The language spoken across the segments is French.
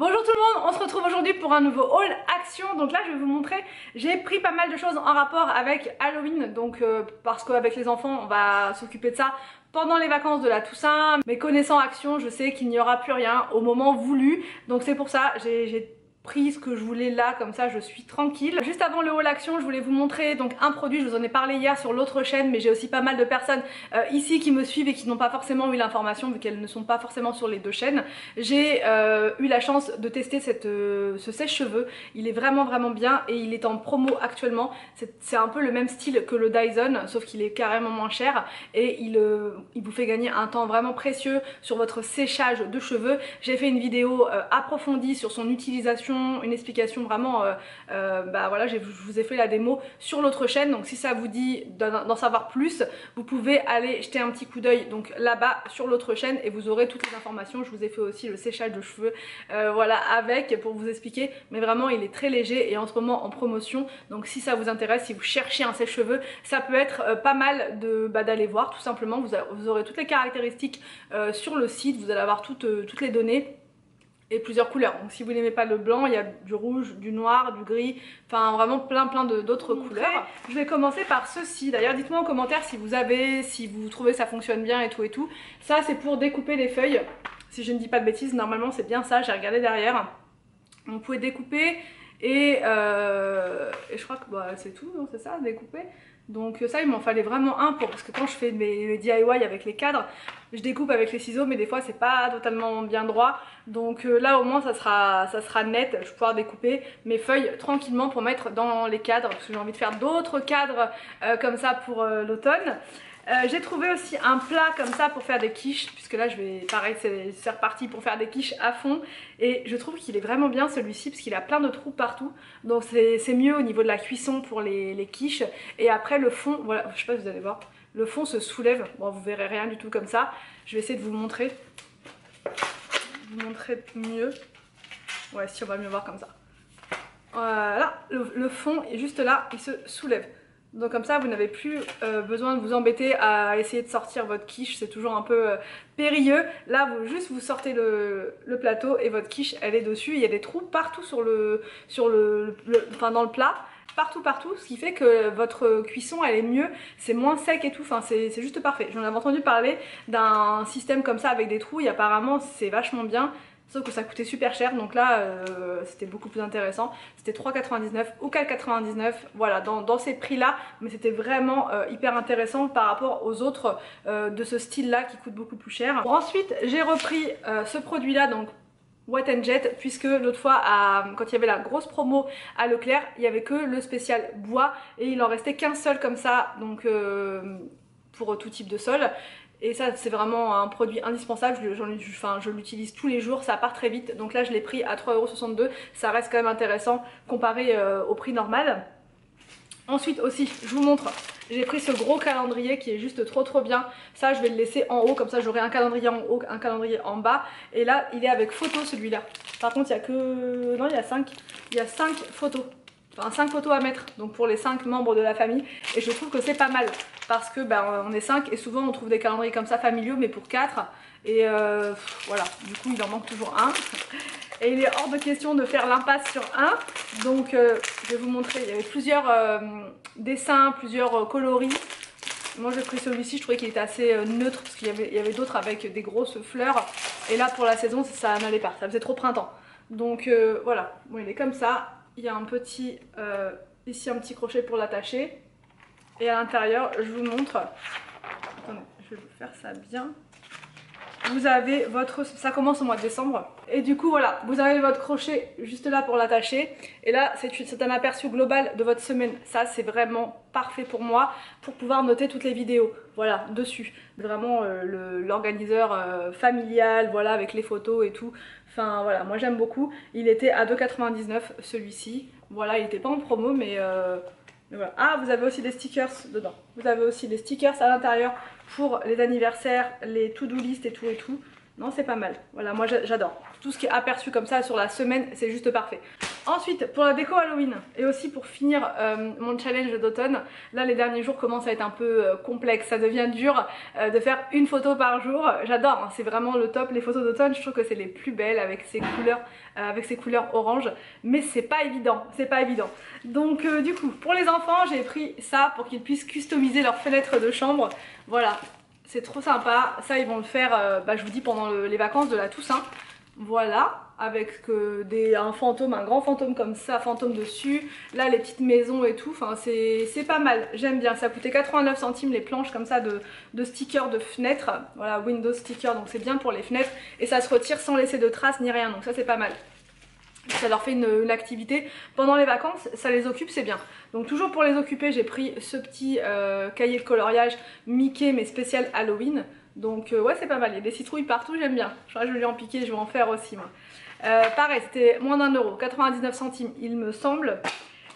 Bonjour tout le monde, on se retrouve aujourd'hui pour un nouveau haul action. Donc là je vais vous montrer, j'ai pris pas mal de choses en rapport avec Halloween. Donc parce qu'avec les enfants on va s'occuper de ça pendant les vacances de la Toussaint. Mais connaissant Action, je sais qu'il n'y aura plus rien au moment voulu. Donc c'est pour ça, j'ai pris ce que je voulais là, comme ça je suis tranquille. Juste avant le haul action, je voulais vous montrer donc un produit, je vous en ai parlé hier sur l'autre chaîne, mais j'ai aussi pas mal de personnes ici qui me suivent et qui n'ont pas forcément eu l'information vu qu'elles ne sont pas forcément sur les deux chaînes. J'ai eu la chance de tester ce sèche-cheveux, il est vraiment bien et il est en promo actuellement. C'est un peu le même style que le Dyson, sauf qu'il est carrément moins cher et il vous fait gagner un temps vraiment précieux sur votre séchage de cheveux. J'ai fait une vidéo approfondie sur son utilisation, une explication vraiment, bah voilà, je vous ai fait la démo sur l'autre chaîne, donc si ça vous dit d'en savoir plus, vous pouvez aller jeter un petit coup d'œil donc là-bas sur l'autre chaîne et vous aurez toutes les informations. Je vous ai fait aussi le séchage de cheveux, voilà, avec, pour vous expliquer, mais vraiment il est très léger et en ce moment en promotion, donc si ça vous intéresse, si vous cherchez un sèche-cheveux, ça peut être pas mal d'aller voir tout simplement. Vous aurez toutes les caractéristiques sur le site, vous allez avoir toutes les données et plusieurs couleurs. Donc si vous n'aimez pas le blanc, il y a du rouge, du noir, du gris, enfin vraiment plein d'autres couleurs. Je vais commencer par ceci. D'ailleurs dites-moi en commentaire si vous trouvez que ça fonctionne bien et tout. Ça c'est pour découper les feuilles. Si je ne dis pas de bêtises, normalement c'est bien ça, j'ai regardé derrière. Vous pouvez découper et je crois que bah, c'est tout, c'est ça, découper. Donc ça il m'en fallait vraiment un parce que quand je fais mes DIY avec les cadres, je découpe avec les ciseaux mais des fois c'est pas totalement bien droit. Donc là au moins ça sera net, je vais pouvoir découper mes feuilles tranquillement pour mettre dans les cadres parce que j'ai envie de faire d'autres cadres comme ça pour l'automne. J'ai trouvé aussi un plat comme ça pour faire des quiches, puisque là je vais, pareil c'est reparti pour faire des quiches à fond. Et je trouve qu'il est vraiment bien celui-ci parce qu'il a plein de trous partout. Donc c'est mieux au niveau de la cuisson pour les quiches. Et après le fond, voilà, je sais pas si vous allez voir, le fond se soulève. Bon vous verrez rien du tout comme ça. Je vais essayer de vous montrer mieux. Ouais, si on va mieux voir comme ça. Voilà, le fond est juste là, il se soulève. Donc comme ça vous n'avez plus besoin de vous embêter à essayer de sortir votre quiche, c'est toujours un peu périlleux. Là vous sortez le plateau et votre quiche elle est dessus. Il y a des trous partout enfin dans le plat, partout, ce qui fait que votre cuisson elle est mieux, c'est moins sec et tout, enfin c'est juste parfait. J'en avais entendu parler d'un système comme ça avec des trous et apparemment c'est vachement bien. Sauf que ça coûtait super cher, donc là c'était beaucoup plus intéressant. C'était 3,99 ou 4,99, voilà, dans ces prix là. Mais c'était vraiment hyper intéressant par rapport aux autres de ce style là qui coûtent beaucoup plus cher. Bon, ensuite j'ai repris ce produit là, donc Wet n Jet, puisque l'autre fois quand il y avait la grosse promo à Leclerc, il n'y avait que le spécial bois et il en restait qu'un seul comme ça, donc pour tout type de sol. Et ça c'est vraiment un produit indispensable, je l'utilise tous les jours, ça part très vite. Donc là je l'ai pris à 3,62 €, ça reste quand même intéressant comparé au prix normal. Ensuite aussi, je vous montre, j'ai pris ce gros calendrier qui est juste trop bien. Ça je vais le laisser en haut, comme ça j'aurai un calendrier en haut, un calendrier en bas. Et là il est avec photo celui-là. Par contre il y a que... non, il y a 5 photos. Enfin 5 photos à mettre, donc pour les 5 membres de la famille. Et je trouve que c'est pas mal parce que on est 5 et souvent on trouve des calendriers comme ça familiaux mais pour 4. Et voilà, du coup il en manque toujours un. Et il est hors de question de faire l'impasse sur un. Donc je vais vous montrer, il y avait plusieurs dessins, plusieurs coloris. Moi j'ai pris celui-ci, je trouvais qu'il était assez neutre parce qu'il y avait d'autres avec des grosses fleurs. Et là pour la saison ça n'allait pas, ça faisait trop printemps. Donc voilà, bon il est comme ça. Il y a un petit, ici un petit crochet pour l'attacher. Et à l'intérieur, je vous montre. Attendez, je vais vous faire ça bien. Vous avez votre... ça commence au mois de décembre. Et du coup, voilà, vous avez votre crochet juste là pour l'attacher. Et là, c'est un aperçu global de votre semaine. Ça, c'est vraiment parfait pour moi, pour pouvoir noter toutes les vidéos. Voilà, dessus. Vraiment l'organiseur familial, voilà, avec les photos et tout. Enfin, voilà, moi j'aime beaucoup. Il était à 2,99 € celui-ci. Voilà, il n'était pas en promo, mais voilà. Ah, vous avez aussi des stickers dedans. Vous avez aussi des stickers à l'intérieur pour les anniversaires, les to-do list et tout. Non, c'est pas mal. Voilà, moi j'adore. Tout ce qui est aperçu comme ça sur la semaine, c'est juste parfait. Ensuite, pour la déco Halloween et aussi pour finir mon challenge d'automne, là les derniers jours commencent à être un peu complexes. Ça devient dur de faire une photo par jour. J'adore, hein, c'est vraiment le top. Les photos d'automne, je trouve que c'est les plus belles avec ces couleurs orange. Mais c'est pas évident, c'est pas évident. Donc du coup, pour les enfants, j'ai pris ça pour qu'ils puissent customiser leur fenêtre de chambre. Voilà. C'est trop sympa, ça ils vont le faire, je vous dis, pendant les vacances de la Toussaint. Voilà, avec un fantôme, un grand fantôme comme ça, fantôme dessus. Là les petites maisons et tout, enfin c'est pas mal, j'aime bien. Ça a coûté 89 centimes les planches comme ça de stickers de fenêtres. Voilà, Windows sticker, donc c'est bien pour les fenêtres. Et ça se retire sans laisser de traces ni rien, donc ça c'est pas mal. Ça leur fait une activité pendant les vacances, ça les occupe, c'est bien. Donc toujours pour les occuper, j'ai pris ce petit cahier de coloriage Mickey mais spécial Halloween. Donc ouais, c'est pas mal, il y a des citrouilles partout, j'aime bien. Je crois que je vais lui en piquer, je vais en faire aussi moi. Pareil, c'était moins d'1 euro, 99 centimes il me semble.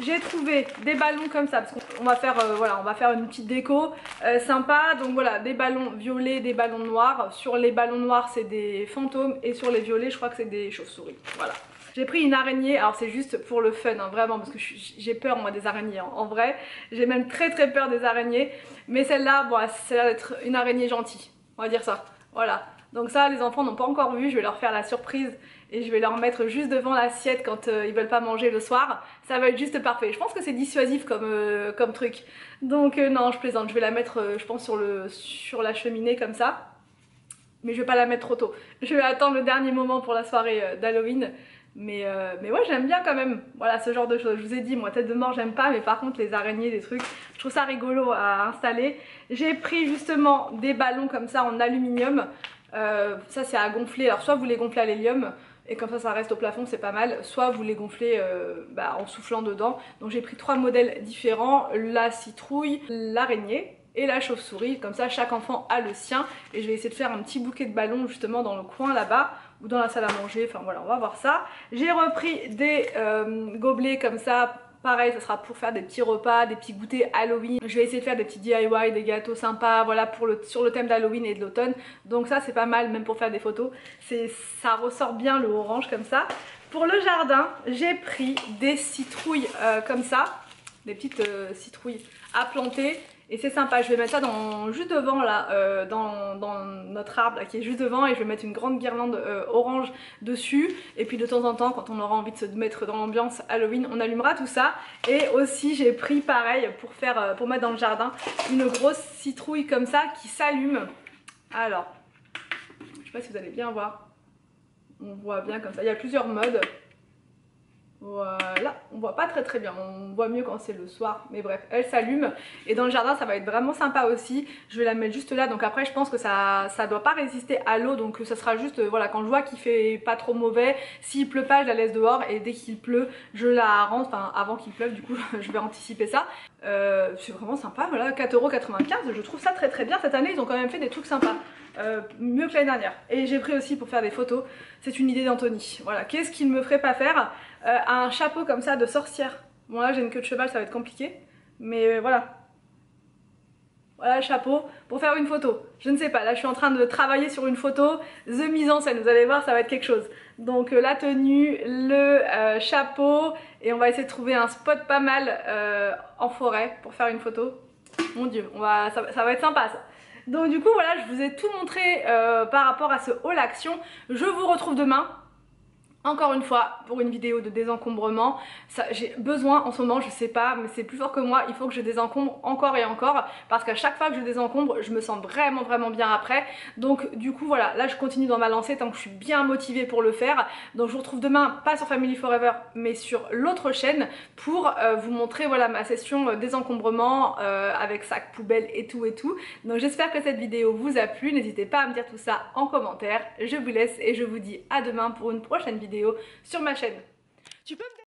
J'ai trouvé des ballons comme ça parce qu'on va faire voilà, on va faire une petite déco sympa. Donc voilà, des ballons violets, des ballons noirs. Sur les ballons noirs c'est des fantômes et sur les violets je crois que c'est des chauves-souris. Voilà. J'ai pris une araignée, alors c'est juste pour le fun, hein, vraiment, parce que j'ai peur moi des araignées, hein, en vrai. J'ai même très peur des araignées. Mais celle-là, bon, ça a l'air d'être une araignée gentille, on va dire ça. Voilà. Donc ça, les enfants n'ont pas encore vu, je vais leur faire la surprise et je vais leur mettre juste devant l'assiette quand ils veulent pas manger le soir. Ça va être juste parfait. Je pense que c'est dissuasif comme truc. Donc non, je plaisante, je vais la mettre, je pense, sur la cheminée comme ça. Mais je vais pas la mettre trop tôt. Je vais attendre le dernier moment pour la soirée d'Halloween. Mais ouais, j'aime bien quand même, voilà, ce genre de choses. Je vous ai dit, moi tête de mort j'aime pas, mais par contre les araignées, des trucs, je trouve ça rigolo à installer. J'ai pris justement des ballons comme ça en aluminium. Ça c'est à gonfler, alors soit vous les gonflez à l'hélium et comme ça reste au plafond, c'est pas mal, soit vous les gonflez en soufflant dedans. Donc j'ai pris 3 modèles différents, la citrouille, l'araignée et la chauve-souris. Comme ça chaque enfant a le sien et je vais essayer de faire un petit bouquet de ballons justement dans le coin là-bas ou dans la salle à manger, enfin voilà, on va voir ça. J'ai repris des gobelets comme ça, pareil, ça sera pour faire des petits repas, des petits goûters Halloween. Je vais essayer de faire des petits DIY, des gâteaux sympas, voilà, sur le thème d'Halloween et de l'automne. Donc ça c'est pas mal, même pour faire des photos, ça ressort bien le orange comme ça. Pour le jardin, j'ai pris des citrouilles comme ça, des petites citrouilles à planter. Et c'est sympa, je vais mettre ça juste devant là, dans notre arbre là, qui est juste devant, et je vais mettre une grande guirlande orange dessus. Et puis de temps en temps, quand on aura envie de se mettre dans l'ambiance Halloween, on allumera tout ça. Et aussi j'ai pris pareil pour mettre dans le jardin une grosse citrouille comme ça qui s'allume. Alors, je sais pas si vous allez bien voir, on voit bien comme ça, il y a plusieurs modes. Voilà, on voit pas très bien, on voit mieux quand c'est le soir, mais bref, elle s'allume. Et dans le jardin ça va être vraiment sympa aussi. Je vais la mettre juste là, donc après je pense que ça doit pas résister à l'eau, donc ça sera juste, voilà, quand je vois qu'il fait pas trop mauvais, s'il pleut pas je la laisse dehors, et dès qu'il pleut je la rentre, enfin avant qu'il pleuve du coup je vais anticiper ça. C'est vraiment sympa, voilà, 4,95 €, je trouve ça très bien. Cette année ils ont quand même fait des trucs sympas. Mieux que l'année dernière. Et j'ai pris aussi pour faire des photos, c'est une idée d'Anthony. Voilà, qu'est-ce qu'il me ferait pas faire un chapeau comme ça de sorcière. Bon là j'ai une queue de cheval, ça va être compliqué, mais voilà. Voilà le chapeau pour faire une photo. Je ne sais pas, là je suis en train de travailler sur une photo, the mise en scène, vous allez voir ça va être quelque chose. Donc la tenue, le chapeau, et on va essayer de trouver un spot pas mal en forêt pour faire une photo. Mon dieu, ça va être sympa ça. Donc du coup voilà, je vous ai tout montré par rapport à ce haul action. Je vous retrouve demain. Encore une fois pour une vidéo de désencombrement. J'ai besoin en ce moment, je sais pas, mais c'est plus fort que moi, il faut que je désencombre encore et encore, parce qu'à chaque fois que je désencombre je me sens vraiment bien après. Donc du coup voilà, là je continue dans ma lancée tant que je suis bien motivée pour le faire. Donc je vous retrouve demain, pas sur Family Forever mais sur l'autre chaîne, pour vous montrer voilà ma session désencombrement avec sac, poubelle et tout. Donc j'espère que cette vidéo vous a plu, n'hésitez pas à me dire tout ça en commentaire. Je vous laisse et je vous dis à demain pour une prochaine vidéo sur ma chaîne. Tu peux me